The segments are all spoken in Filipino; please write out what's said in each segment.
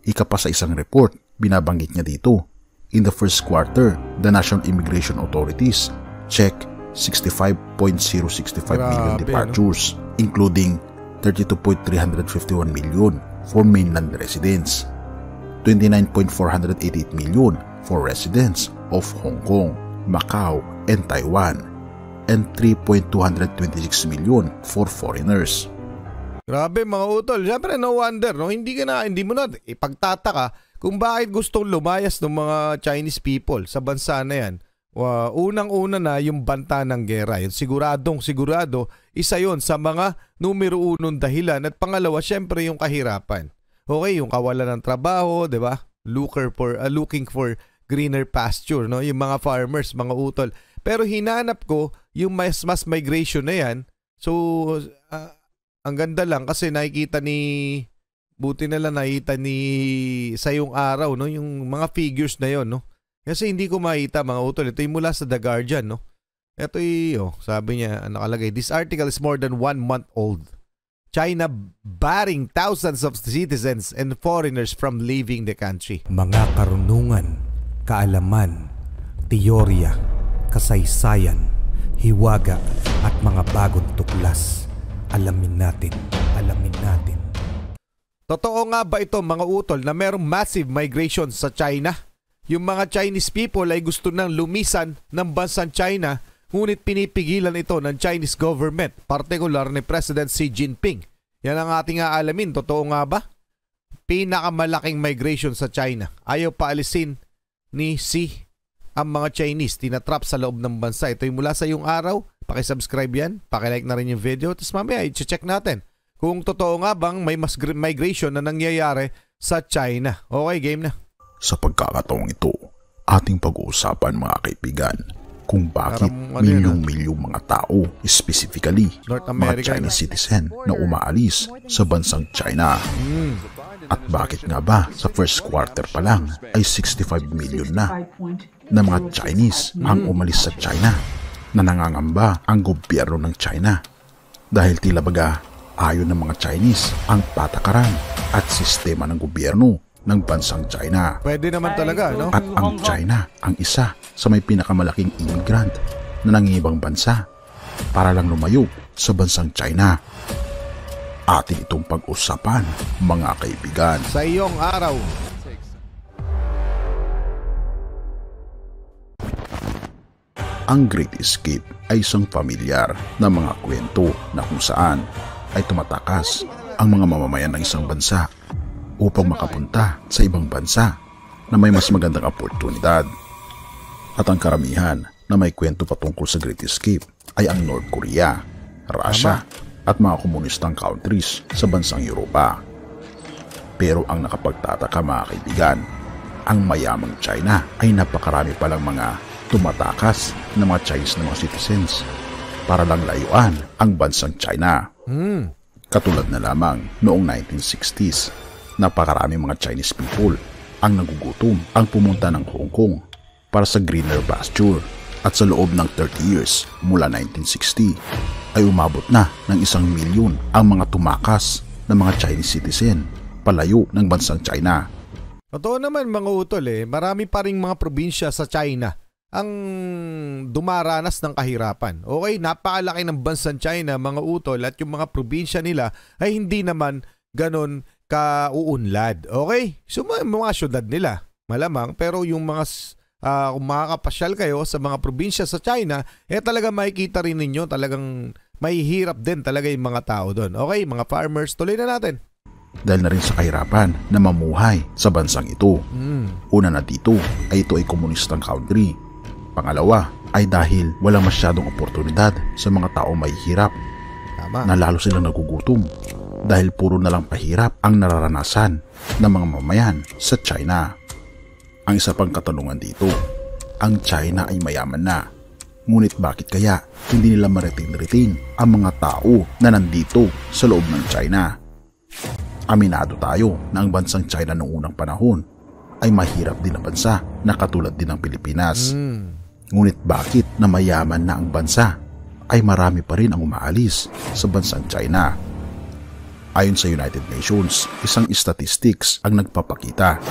Ika pa sa isang report, binabanggit niya dito, in the first quarter, the National Immigration Authorities check 65.065 million departures, including 32.351 million for mainland residents, 29.488 million for residents of Hong Kong, Macau, and Taiwan, and 3.226 million for foreigners. Grabe mga utol. Siyempre no wonder, no? Hindi mo na ipagtataka kung bakit gustong lumayas ng mga Chinese people sa bansa na yan. Unang-una na yung banta ng gera. Yun, sigurado, isa yon sa mga numero unong dahilan. At pangalawa, siyempre yung kahirapan. Okay, yung kawalan ng trabaho, di ba? Looking for greener pasture, no? Yung mga farmers, mga utol. Pero hinanap ko yung mas migration na yan. So, ang ganda lang kasi nakikita buti na lang nakita sa yung araw, no? Yung mga figures na yon, no? Kasi hindi ko makita mga utol. Ito yung mula sa The Guardian, no? Ito yung, sabi niya, nakalagay, this article is more than 1 month old. China barring thousands of citizens and foreigners from leaving the country. Mga karunungan, kaalaman, teorya, kasaysayan, hiwaga, at mga bagong tuklas. Alamin natin. Totoo nga ba ito mga utol na merong massive migration sa China? Yung mga Chinese people ay gusto nang lumisan ng bansang China, ngunit pinipigilan ito ng Chinese government, partikular ni President Xi Jinping. Yan ang ating aalamin. Totoo nga ba? Pinakamalaking migration sa China. Ayaw paalisin ni Xi ang mga Chinese. Tinatrap sa loob ng bansa. Ito yung mula sa iyong araw. Pakisubscribe yan. Pakilike na rin yung video. Tapos mamaya, i-check natin kung totoo nga bang may mas migration na nangyayari sa China. Okay, game na. Sa pagkakataong ito, ating pag-uusapan mga kaibigan kung bakit milyong-milyong mga tao, specifically mga Chinese citizen na umaalis sa bansang China. At bakit nga ba sa first quarter pa lang ay 65 million na mga Chinese ang umalis sa China, na nangangamba ang gobyerno ng China dahil tila baga ayon ng mga Chinese ang patakaran at sistema ng gobyerno ng bansang China. Pwede naman talaga, no? At ang China ang isa sa may pinakamalaking immigrant na nangingibang bansa para lang lumayo sa bansang China. Atin itong pag-usapan, mga kaibigan. Sa iyong araw. Ang Great Escape ay isang pamilyar na mga kwento na kung saan ay tumatakas ang mga mamamayan ng isang bansa upang makapunta sa ibang bansa na may mas magandang oportunidad. At ang karamihan na may kwento patungkol sa Great Escape ay ang North Korea, Russia, at mga komunistang countries sa bansang Europa. Pero ang nakapagtataka mga kaibigan, ang mayamang China ay napakarami palang mga tumatakas na mga Chinese na mga citizens para lang layuan ang bansang China. Katulad na lamang noong 1960s, napakarami mga Chinese people ang nagugutom ang pumunta ng Hong Kong para sa greener pasture, at sa loob ng 30 years mula 1960 ay umabot na ng 1 milyon ang mga tumakas na mga Chinese citizen palayo ng bansang China. Totoo naman mga utol, marami pa ring mga probinsya sa China ang dumaranas ng kahirapan. Okay, napakalaki ng bansang China mga utol, at yung mga probinsya nila ay hindi naman ganon kauunlad. Okay? So mga syudad nila, malamang, pero yung mga kung makakapasyal kayo sa mga probinsya sa China, talaga makikita rin ninyo talagang mahihirap din talaga yung mga tao doon. Okay, mga farmers, tuloy na natin. Dahil na rin sa kahirapan na mamuhay sa bansang ito. Una na dito ay ito ay komunistang country. Pangalawa ay dahil walang masyadong oportunidad sa mga tao mahihirap. Tama. Na lalo silang nagugutom dahil puro na lang pahirap ang nararanasan ng mga mamayan sa China. Ang isa pang katanungan dito, ang China ay mayaman na, ngunit bakit kaya hindi nila ma-retain ang mga tao na nandito sa loob ng China? Aminado tayo na ang bansang China noong unang panahon ay mahirap din na bansa na katulad din ng Pilipinas. Ngunit bakit na mayaman na ang bansa ay marami pa rin ang umaalis sa bansang China? Ayon sa United Nations, isang statistics ang nagpapakita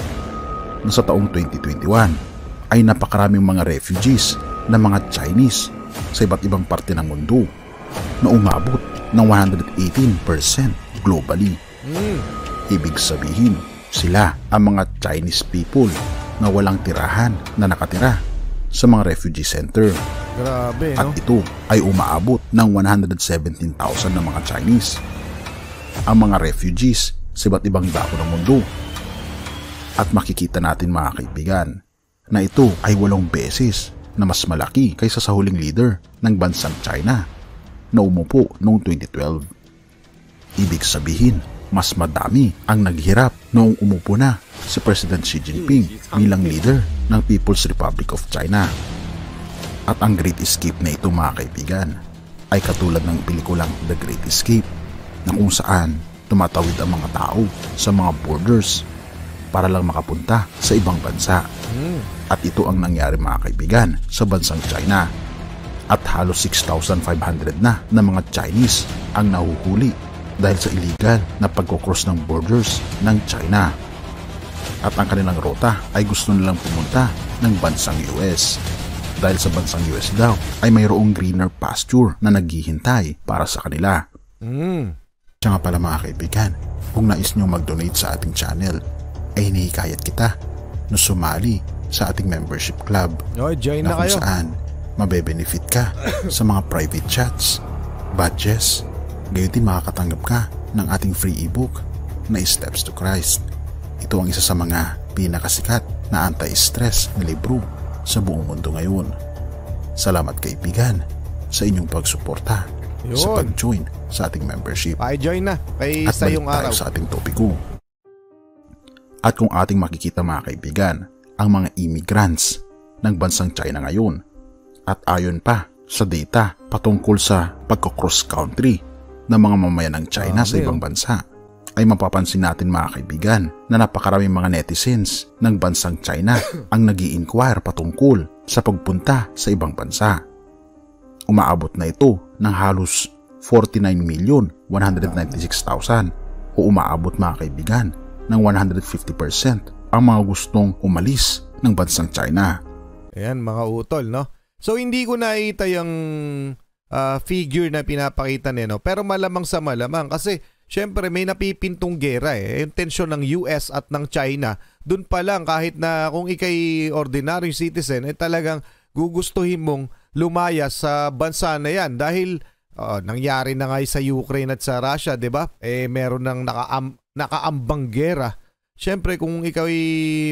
na sa taong 2021 ay napakaraming mga refugees na mga Chinese sa iba't ibang parte ng mundo na umabot ng 118% globally. Ibig sabihin, sila ang mga Chinese people na walang tirahan na nakatira sa mga refugee center. Grabe, At no? ito ay umaabot ng 117,000 na mga Chinese. Ang mga refugees sa iba't ibang dako ng mundo. At makikita natin mga kaibigan na ito ay 8 beses na mas malaki kaysa sa huling leader ng bansang China na umupo noong 2012. Ibig sabihin, mas madami ang naghirap noong umupo na si President Xi Jinping bilang leader ng People's Republic of China. At ang Great Escape na ito mga kaibigan ay katulad ng pelikulang The Great Escape na kung saan tumatawid ang mga tao sa mga borders para lang makapunta sa ibang bansa. At ito ang nangyari mga kaibigan sa bansang China. At halos 6,500 na mga Chinese ang nahuhuli dahil sa illegal na pagkocross ng borders ng China. At ang kanilang rota ay gusto nilang pumunta ng bansang US. Dahil sa bansang US daw ay mayroong greener pasture na naghihintay para sa kanila. Siya nga pala mga kaibigan, kung nais nyo mag-donate sa ating channel, ay hinihikayat kita na sumali sa ating membership club Join na na kung kayo. saan mabe-benefit ka sa mga private chats, badges, gayon din makakatanggap ka ng ating free ebook na Steps to Christ. Ito ang isa sa mga pinakasikat na anti-stress na libro sa buong mundo ngayon. Salamat kaibigan sa inyong pagsuporta sa Yun. pag-join sa ating membership. Join na kay At sa balik yung tayo araw. sa ating topiko. At kung ating makikita mga kaibigan, ang mga immigrants ng bansang China ngayon, at ayon pa sa data patungkol sa pagko-cross country ng mga mamayan ng China sa ibang bansa, ay mapapansin natin mga kaibigan na napakaraming mga netizens ng bansang China ang nag-i-inquire patungkol sa pagpunta sa ibang bansa. Umaabot na ito ng halos 49,196,000 o umaabot mga kaibigan ng 150% ang mga gustong umalis ng bansang China. Ayan mga utol, no? So hindi ko nakita yung figure na pinapakita niya, no? Pero malamang sa malamang kasi syempre may napipintong gera eh. Yung tensyon ng US at ng China, dun pa lang kahit na kung ikay ordinary citizen, eh talagang gugustuhin mong lumayas sa bansa na yan dahil nangyari na nga sa Ukraine at sa Russia, 'di ba? Eh meron nang nakaambang gera. Syempre kung ikaw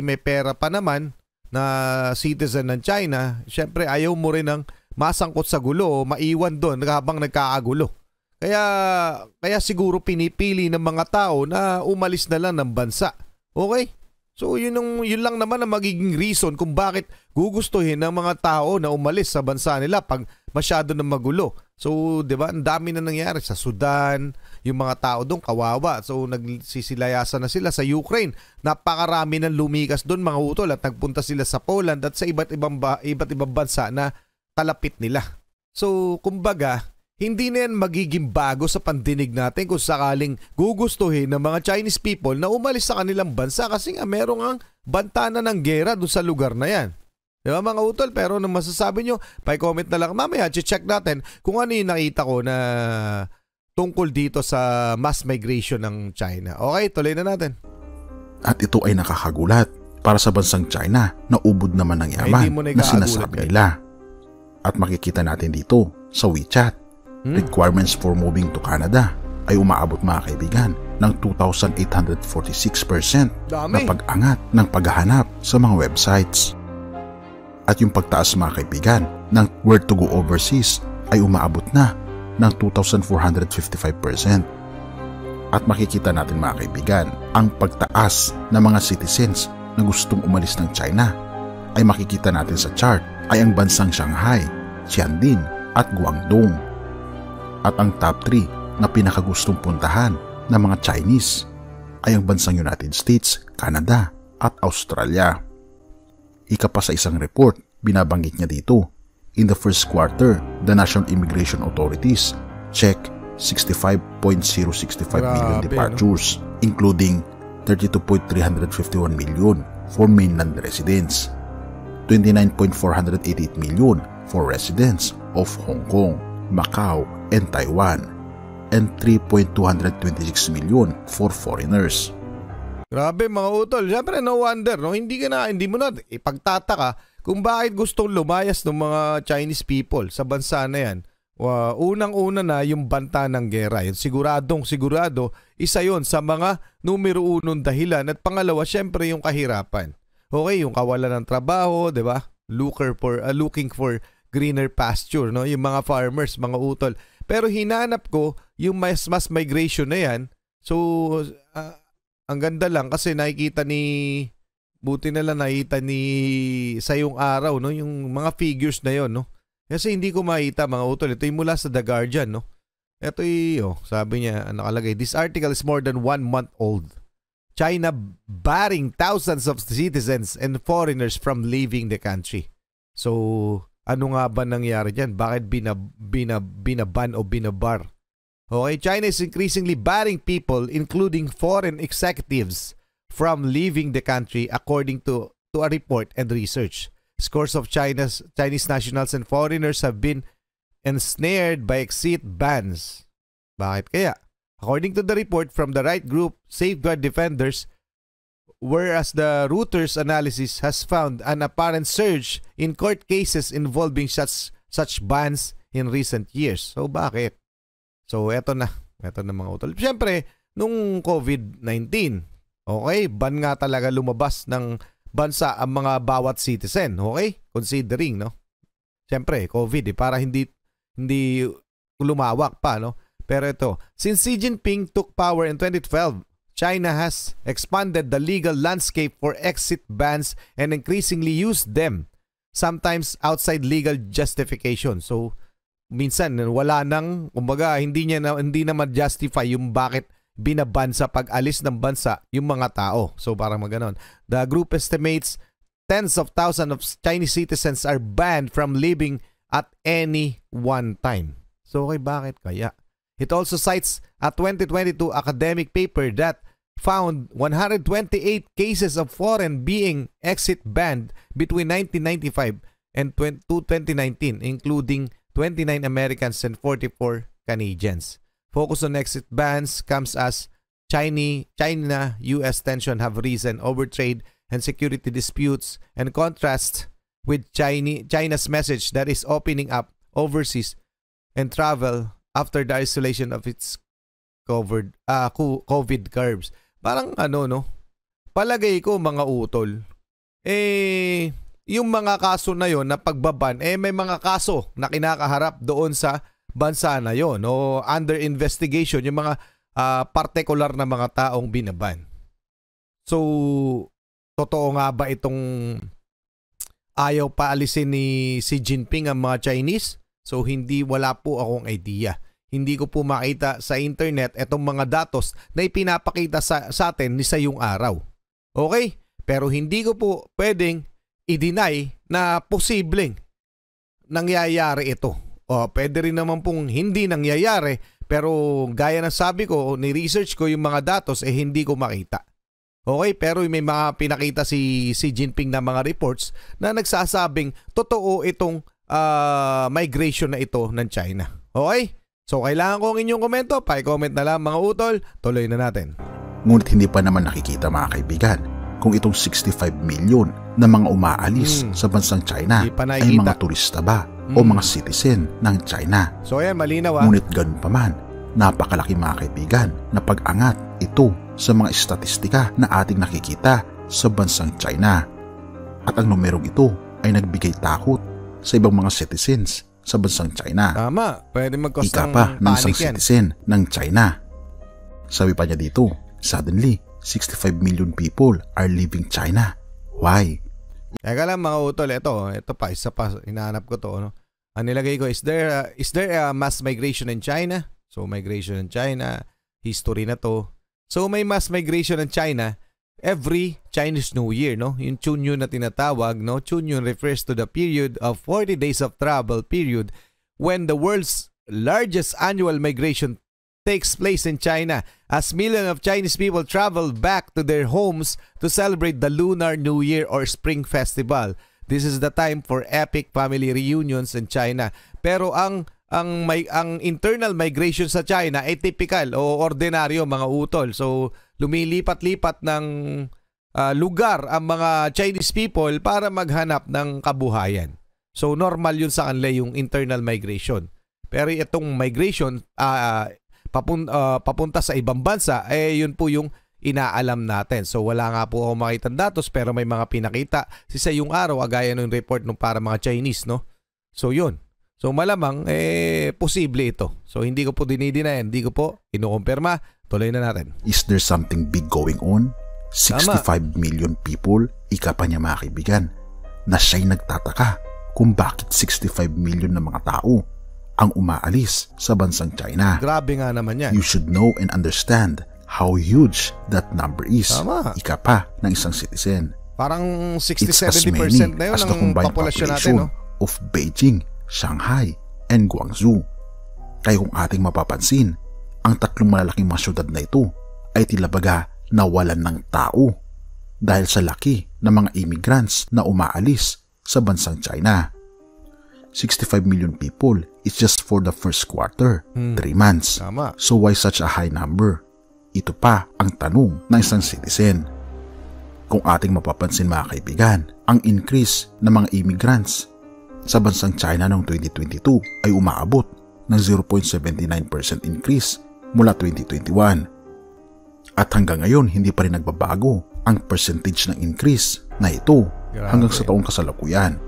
may pera pa naman na citizen ng China, syempre ayaw mo rin ng masangkot sa gulo o maiwan doon habang nagkakagulo. Kaya siguro pinipili ng mga tao na umalis na lang ng bansa. Okay? So yun lang naman ang magiging reason kung bakit gugustuhin ng mga tao na umalis sa bansa nila pag masyado na magulo. So 'di ba, ang dami na nangyari sa Sudan, yung mga tao doon kawawa. So nagsisilayasan na sila sa Ukraine. Napakarami nang lumikas doon mga utol at nagpunta sila sa Poland at sa iba't ibang bansa na kalapit nila. So kumbaga, hindi na yan magiging bago sa pandinig natin kung sakaling gugustuhin ng mga Chinese people na umalis sa kanilang bansa kasi nga meron ang banta na ng gera doon sa lugar na yan. Di ba mga utol? Pero nung masasabi nyo, pa-comment na lang mamaya, check natin kung ano yung nakita ko na tungkol dito sa mass migration ng China. Okay, tuloy na natin. At ito ay nakakagulat para sa bansang China na ubod naman ng yaman na sinasabi nila. At makikita natin dito sa WeChat, requirements for moving to Canada ay umaabot mga kaibigan ng 2,846% na pag-angat ng paghahanap sa mga websites. At yung pagtaas mga kaibigan ng where to go overseas ay umaabot na ng 2,455%. At makikita natin mga kaibigan ang pagtaas ng mga citizens na gustong umalis ng China ay makikita natin sa chart ay ang bansang Shanghai, Tianjin at Guangdong. At ang top 3 na pinakagustong puntahan ng mga Chinese ay ang bansang United States, Canada at Australia. Ika pa sa isang report, binabanggit niya dito, in the first quarter, the National Immigration Authorities checked 65.065 million Grabe, departures, including 32.351 million for mainland residents, 29.488 million for residents of Hong Kong, Macau, and Taiwan, and 3.226 million for foreigners. Grabe mga utol. Siyempre no wonder, no? Hindi mo na ipagtataka kung bakit gustong lumayas ng mga Chinese people sa bansa na yan. Unang-una na yung banta ng gera. Yun, sigurado, isa yon sa mga numero unong dahilan. At pangalawa, syempre yung kahirapan. Okay, yung kawalan ng trabaho, di ba? Looking for greener pasture, no? Yung mga farmers, mga utol. Pero hinanap ko yung mas migration na yan. So, ang ganda lang kasi buti na lang nakita ni sa yung araw, no? Yung mga figures na yon, no? Kasi hindi ko makita mga utol. Ito yung mula sa The Guardian, no? Ito yung, sabi niya, nakalagay, this article is more than 1 month old. China barring thousands of citizens and foreigners from leaving the country. So, ano nga ba nangyari dyan? Bakit binaban o binabar? Okay, China is increasingly barring people, including foreign executives, from leaving the country according to a report and research. Scores of Chinese nationals and foreigners have been ensnared by exit bans. Bakit kaya? According to the report from the right group, Safeguard Defenders, whereas the Reuters analysis has found an apparent surge in court cases involving such bans in recent years. So bakit? So eto na mga utol. Siyempre, nung COVID-19, okay, ban nga talaga lumabas ng bansa ang mga bawat citizen, okay? Considering, no? Siyempre, COVID, para hindi lumawak pa, no? Pero ito, since Xi Jinping took power in 2012, China has expanded the legal landscape for exit bans and increasingly used them, sometimes outside legal justification. So, minsan wala nang, kumbaga, hindi na ma-justify yung bakit binaban sa pag-alis ng bansa yung mga tao. So parang maganon. The group estimates tens of thousands of Chinese citizens are banned from leaving at any one time. So okay, bakit kaya? It also cites a 2022 academic paper that found 128 cases of foreign being exit banned between 1995 and 2019, including 29 Americans and 44 Canadians. Focus on exit bans comes as China-US tension have risen over trade and security disputes, and contrast with China's message that is opening up overseas and travel after the isolation of its COVID curbs. Parang no? Palagay ko mga utol, yung mga kaso na yon na pagbaban, may mga kaso na kinakaharap doon sa bansa na yon o under investigation yung mga partikular na mga taong binaban. So, totoo nga ba itong ayaw paalisin ni Xi Jinping ang mga Chinese? So, wala po akong idea. Hindi ko po makita sa internet itong mga datos na ipinapakita sa atin ni sa yung araw. Okay? Pero hindi ko po pwedeng i-deny na posibleng nangyayari ito. O, pwede rin naman pong hindi nangyayari, pero gaya ng sabi ko, ni-research ko yung mga datos, hindi ko makita. Okay, pero may mga pinakita si Xi Jinping na mga reports na nagsasabing totoo itong migration na ito ng China. Okay? So, kailangan ko ang inyong komento. Pa-comment na lang mga utol. Tuloy na natin. Ngunit hindi pa naman nakikita mga kaibigan kung itong 65 million na mga umaalis sa bansang China ay mga turista ba o mga citizen ng China. So ayan, malinaw Ngunit ganun pa man, napakalaki mga kaibigan na pag-angat ito sa mga estatistika na ating nakikita sa bansang China. At ang numerong ito ay nagbigay takot sa ibang mga citizens sa bansang China. Tama, pwede mag-cause Ika pa ng isang citizen ng China. Sabi pa niya dito, suddenly, 65 million people are leaving China. Why? Teka lang mga utol, ito pa, isa pa, hinahanap ko to. No? Ang nilagay ko, is there a mass migration in China? So, migration in China, history na to. So, may mass migration in China every Chinese New Year, no? Yung Chunyun na tinatawag, no? Chunyun refers to the period of 40 days of travel period when the world's largest annual migration takes place in China as millions of Chinese people travel back to their homes to celebrate the Lunar New Year or Spring Festival. This is the time for epic family reunions in China. Pero ang internal migration sa China ay typical o ordinaryo mga utol. So lumilipat-lipat ng lugar ang mga Chinese people para maghanap ng kabuhayan. So normal yun sa kanila yung internal migration. Pero itong migration papunta sa ibang bansa, yun po yung inaalam natin. So wala nga po ako makitang datos pero may mga pinakita sa yung araw agaya ng report nung para mga Chinese, no? So yun. So malamang posible ito. So hindi ko po dinidinayan, hindi ko po inukumpirma. Tuloy na natin. Is there something big going on? 65 million people, ika pa niya mga kaibigan, na siya'y nagtataka kung bakit 65 million na mga tao ang umaalis sa bansang China. Grabe nga naman yan. You should know and understand how huge that number is. Tama. Ika pa ng isang citizen. Parang It's as 60-70% many na yun as the ng combined populasyon population natin. No? of Beijing, Shanghai, and Guangzhou. Kaya kung ating mapapansin, ang tatlong malalaking mga syudad na ito ay tilabaga nawalan ng tao dahil sa laki ng mga immigrants na umaalis sa bansang China. 65 million people is just for the first quarter, 3 months. Tama. So why such a high number? Ito pa ang tanong ng isang citizen. Kung ating mapapansin mga kaibigan, ang increase ng mga immigrants sa bansang China noong 2022 ay umaabot ng 0.79% increase mula 2021. At hanggang ngayon hindi pa rin nagbabago ang percentage ng increase na ito hanggang sa taong kasalukuyan.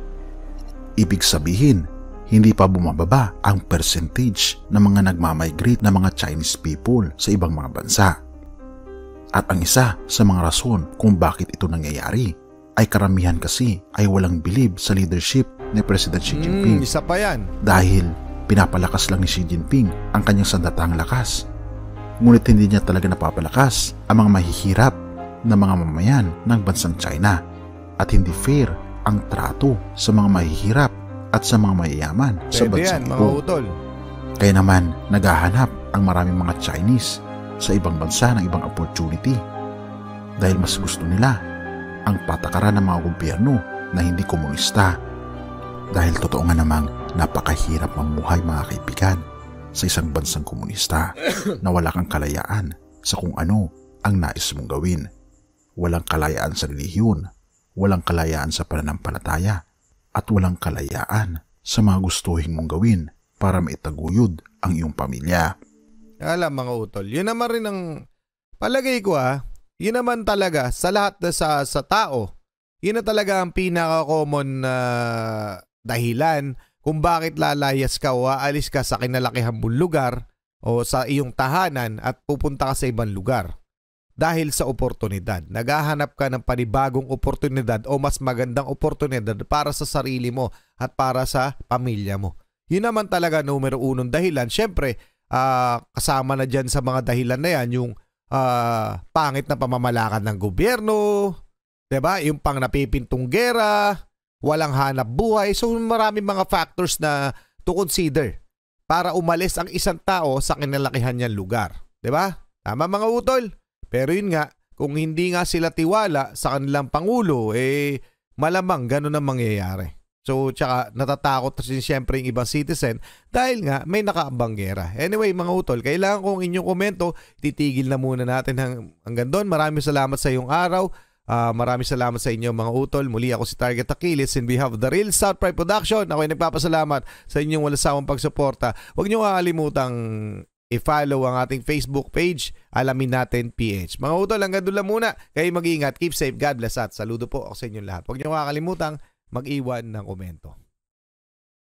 Ibig sabihin, hindi pa bumababa ang percentage ng mga nagmamigrate na mga Chinese people sa ibang mga bansa. At ang isa sa mga rason kung bakit ito nangyayari ay karamihan kasi ay walang bilib sa leadership ni President Xi Jinping. Isa pa yan. Dahil pinapalakas lang ni Xi Jinping ang kanyang sandatahang lakas. Ngunit hindi niya talaga napapalakas ang mga mahihirap na mga mamayan ng bansang China at hindi fair ang trato sa mga mahihirap at sa mga mayayaman sa bansang Mga ito. utol. Kaya naman naghahanap ang maraming mga Chinese sa ibang bansa ng ibang opportunity dahil mas gusto nila ang patakaran ng mga gobyerno na hindi komunista. Dahil totoo nga namang napakahirap mamuhay mga kaibigan sa isang bansang komunista na wala kang kalayaan sa kung ano ang nais mong gawin. Walang kalayaan sa relihiyon, walang kalayaan sa pananampalataya, at walang kalayaan sa mga gustuhin mong gawin para maitaguyod ang iyong pamilya. Alam mga utol, yun naman rin ang palagay ko yun naman talaga sa lahat na sa tao, yun na talaga ang pinaka-common na dahilan kung bakit lalayas ka o aalis ka sa kinalakihan mong lugar o sa iyong tahanan at pupunta ka sa ibang lugar. Dahil sa oportunidad. Naghahanap ka ng panibagong oportunidad o mas magandang oportunidad para sa sarili mo at para sa pamilya mo. Yun naman talaga numero unong dahilan. Siyempre, kasama na dyan sa mga dahilan na yan yung pangit na pamamalakad ng gobyerno, diba? Yung pang napipintong gera, walang hanap buhay. So maraming mga factors na to consider para umalis ang isang tao sa kinalakihan niyang lugar. Diba? Tama mga utol? Pero yun nga, kung hindi nga sila tiwala sa kanilang pangulo, malamang ganun ang mangyayari. So, tsaka natatakot rin siyempre yung ibang citizen dahil nga may nakaambang gera. Anyway, mga utol, kailangan kong inyong komento, titigil na muna natin hanggang doon. Maraming salamat sa iyong araw. Maraming salamat sa inyo mga utol. Muli ako si Target Achilles and we have the Real South Pride Production. Ako ay nagpapasalamat sa inyong walang sawang pagsuporta. Huwag niyo kakalimutang i-follow ang ating Facebook page, Alamin Natin PH. Mga utol, hanggang doon lang muna. Kayo mag-iingat, keep safe, God bless at saludo po ako sa inyong lahat. Huwag niyo kakalimutan mag-iwan ng komento.